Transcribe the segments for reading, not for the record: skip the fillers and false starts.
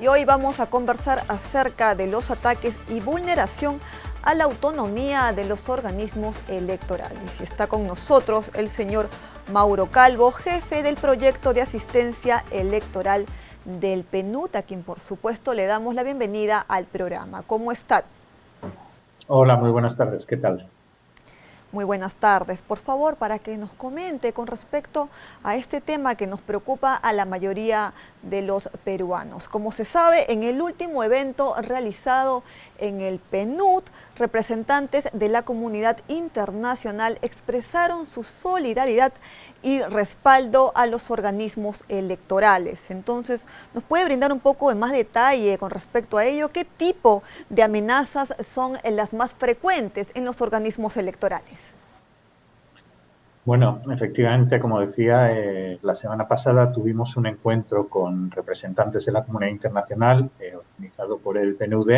y hoy vamos a conversar acerca de los ataques y vulneración a la autonomía de los organismos electorales. Y está con nosotros el señor Mauro Calvo, jefe del proyecto de asistencia electoral del PNUD, a quien por supuesto le damos la bienvenida al programa. ¿Cómo está? Hola, muy buenas tardes. ¿Qué tal? Muy buenas tardes. Por favor, para que nos comente con respecto a este tema que nos preocupa a la mayoría de los peruanos. Como se sabe, en el último evento realizado en el PNUD, representantes de la comunidad internacional expresaron su solidaridad y respaldo a los organismos electorales. Entonces, ¿nos puede brindar un poco de más detalle con respecto a ello? ¿Qué tipo de amenazas son las más frecuentes en los organismos electorales? Bueno, efectivamente, como decía, la semana pasada tuvimos un encuentro con representantes de la comunidad internacional organizado por el PNUD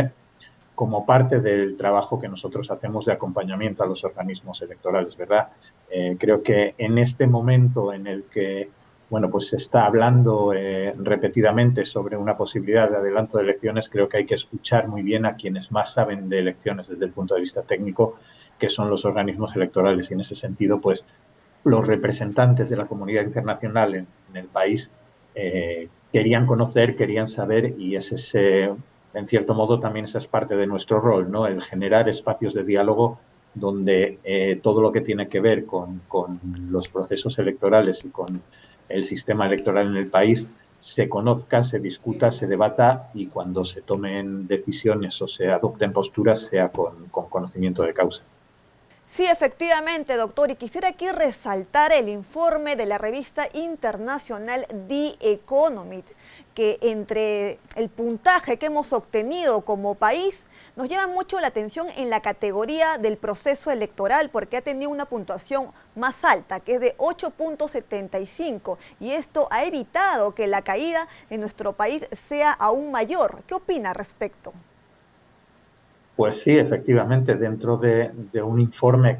como parte del trabajo que nosotros hacemos de acompañamiento a los organismos electorales, ¿verdad? Creo que en este momento en el que, bueno, pues se está hablando repetidamente sobre una posibilidad de adelanto de elecciones, creo que hay que escuchar muy bien a quienes más saben de elecciones desde el punto de vista técnico, que son los organismos electorales. Y en ese sentido, pues, los representantes de la comunidad internacional en el país querían conocer, querían saber, y es ese, en cierto modo, también esa es parte de nuestro rol, ¿no? El generar espacios de diálogo donde todo lo que tiene que ver con los procesos electorales y con el sistema electoral en el país se conozca, se discuta, se debata, y cuando se tomen decisiones o se adopten posturas sea con conocimiento de causa. Sí, efectivamente, doctor, y quisiera aquí resaltar el informe de la revista internacional The Economist, que entre el puntaje que hemos obtenido como país nos llama mucho la atención en la categoría del proceso electoral, porque ha tenido una puntuación más alta, que es de 8.75, y esto ha evitado que la caída en nuestro país sea aún mayor. ¿Qué opina al respecto? Pues sí, efectivamente, dentro de un informe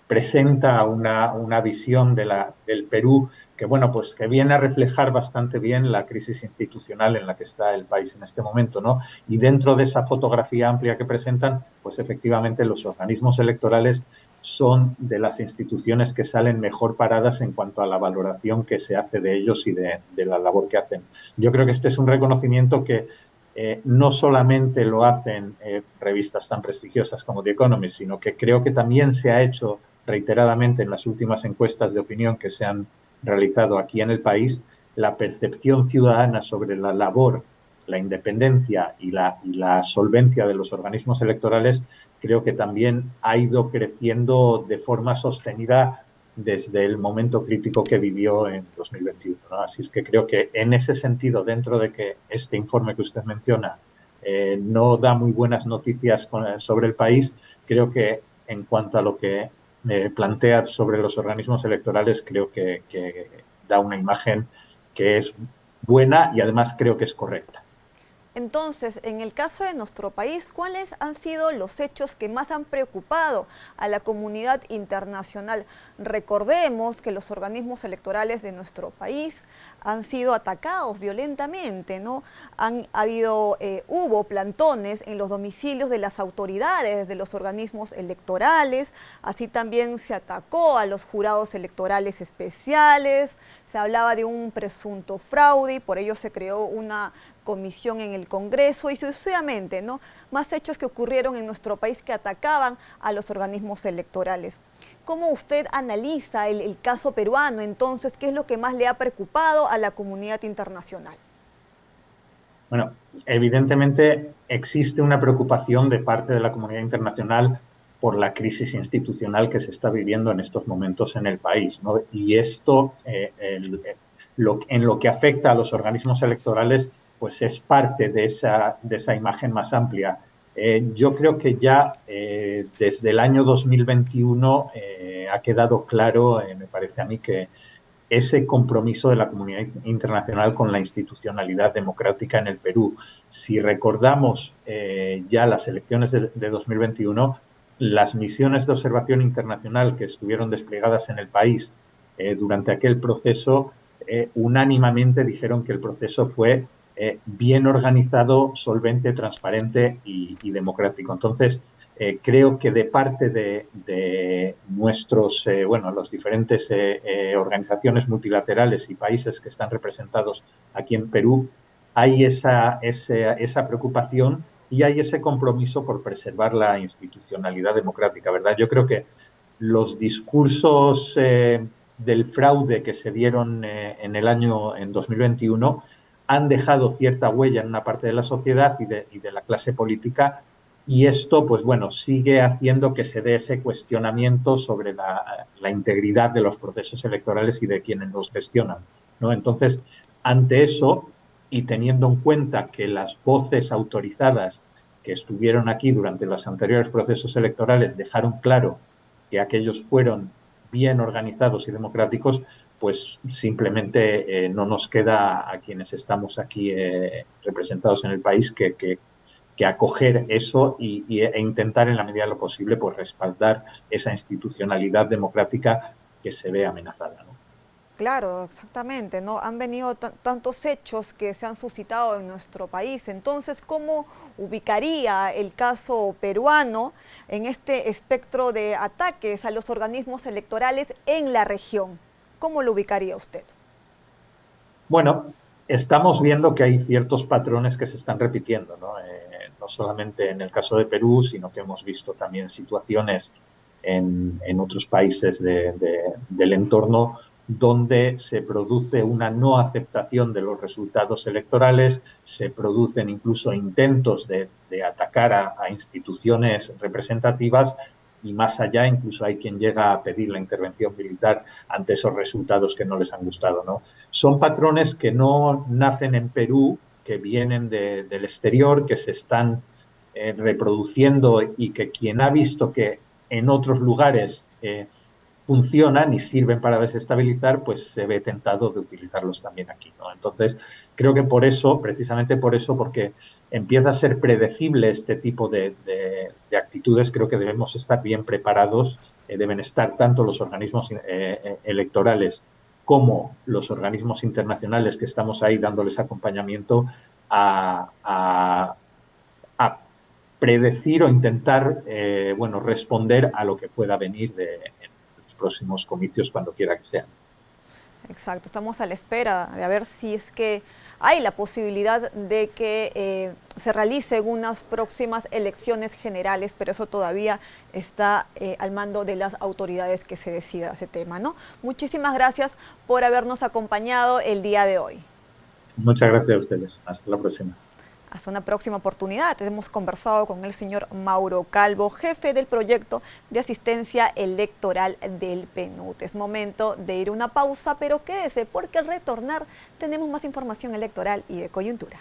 presenta una visión del Perú que, bueno, pues que viene a reflejar bastante bien la crisis institucional en la que está el país en este momento, ¿no? Y dentro de esa fotografía amplia que presentan, pues efectivamente los organismos electorales son de las instituciones que salen mejor paradas en cuanto a la valoración que se hace de ellos y de la labor que hacen. Yo creo que este es un reconocimiento que no solamente lo hacen revistas tan prestigiosas como The Economist, sino que creo que también se ha hecho reiteradamente en las últimas encuestas de opinión que se han realizado aquí en el país. La percepción ciudadana sobre la labor, la independencia y la solvencia de los organismos electorales creo que también ha ido creciendo de forma sostenida desde el momento crítico que vivió en 2021, ¿no? Así es que creo que en ese sentido, dentro de que este informe que usted menciona no da muy buenas noticias sobre el país, creo que en cuanto a lo que plantea sobre los organismos electorales, creo que da una imagen que es buena y además creo que es correcta. Entonces, en el caso de nuestro país, ¿cuáles han sido los hechos que más han preocupado a la comunidad internacional? Recordemos que los organismos electorales de nuestro país han sido atacados violentamente, ¿no? Hubo plantones en los domicilios de las autoridades de los organismos electorales, así también se atacó a los jurados electorales especiales, se hablaba de un presunto fraude y por ello se creó una comisión en el Congreso y sucesivamente, ¿no? Más hechos que ocurrieron en nuestro país que atacaban a los organismos electorales. ¿Cómo usted analiza el caso peruano entonces? ¿Qué es lo que más le ha preocupado a la comunidad internacional? Bueno, evidentemente existe una preocupación de parte de la comunidad internacional por la crisis institucional que se está viviendo en estos momentos en el país, ¿no? Y esto, en lo que afecta a los organismos electorales, pues es parte de esa imagen más amplia. Yo creo que ya desde el año 2021 ha quedado claro, me parece a mí, que ese compromiso de la comunidad internacional con la institucionalidad democrática en el Perú. Si recordamos ya las elecciones de 2021, las misiones de observación internacional que estuvieron desplegadas en el país durante aquel proceso, unánimemente dijeron que el proceso fue bien organizado, solvente, transparente y democrático. Entonces, creo que de parte de nuestros, las diferentes organizaciones multilaterales y países que están representados aquí en Perú, hay esa preocupación y hay ese compromiso por preservar la institucionalidad democrática, ¿verdad? Yo creo que los discursos del fraude que se dieron en 2021 han dejado cierta huella en una parte de la sociedad y de la clase política, y esto, pues bueno, sigue haciendo que se dé ese cuestionamiento sobre la integridad de los procesos electorales y de quienes los gestionan, ¿no? Entonces, ante eso, y teniendo en cuenta que las voces autorizadas que estuvieron aquí durante los anteriores procesos electorales dejaron claro que aquellos fueron bien organizados y democráticos, pues simplemente no nos queda a quienes estamos aquí representados en el país que acoger eso e intentar en la medida de lo posible pues respaldar esa institucionalidad democrática que se ve amenazada, ¿no? Claro, exactamente, ¿no? Han venido tantos hechos que se han suscitado en nuestro país. Entonces, ¿cómo ubicaría el caso peruano en este espectro de ataques a los organismos electorales en la región? ¿Cómo lo ubicaría usted? Bueno, estamos viendo que hay ciertos patrones que se están repitiendo, ¿no? No solamente en el caso de Perú, sino que hemos visto también situaciones en otros países del entorno donde se produce una no aceptación de los resultados electorales, se producen incluso intentos de atacar a instituciones representativas, y más allá incluso hay quien llega a pedir la intervención militar ante esos resultados que no les han gustado, ¿no? Son patrones que no nacen en Perú, que vienen del exterior, que se están reproduciendo, y que quien ha visto que en otros lugares funcionan y sirven para desestabilizar, pues se ve tentado de utilizarlos también aquí, ¿no? Entonces, creo que por eso, precisamente por eso, porque empieza a ser predecible este tipo de actitudes, creo que debemos estar bien preparados, deben estar tanto los organismos electorales como los organismos internacionales que estamos ahí dándoles acompañamiento a predecir o intentar responder a lo que pueda venir en los próximos comicios, cuando quiera que sean. Exacto, estamos a la espera de ver si es que hay la posibilidad de que se realicen unas próximas elecciones generales, pero eso todavía está al mando de las autoridades que se decida ese tema, ¿no? Muchísimas gracias por habernos acompañado el día de hoy. Muchas gracias a ustedes. Hasta la próxima. Hasta una próxima oportunidad. Hemos conversado con el señor Mauro Calvo, jefe del proyecto de asistencia electoral del PNUD. Es momento de ir a una pausa, pero quédese porque al retornar tenemos más información electoral y de coyuntura.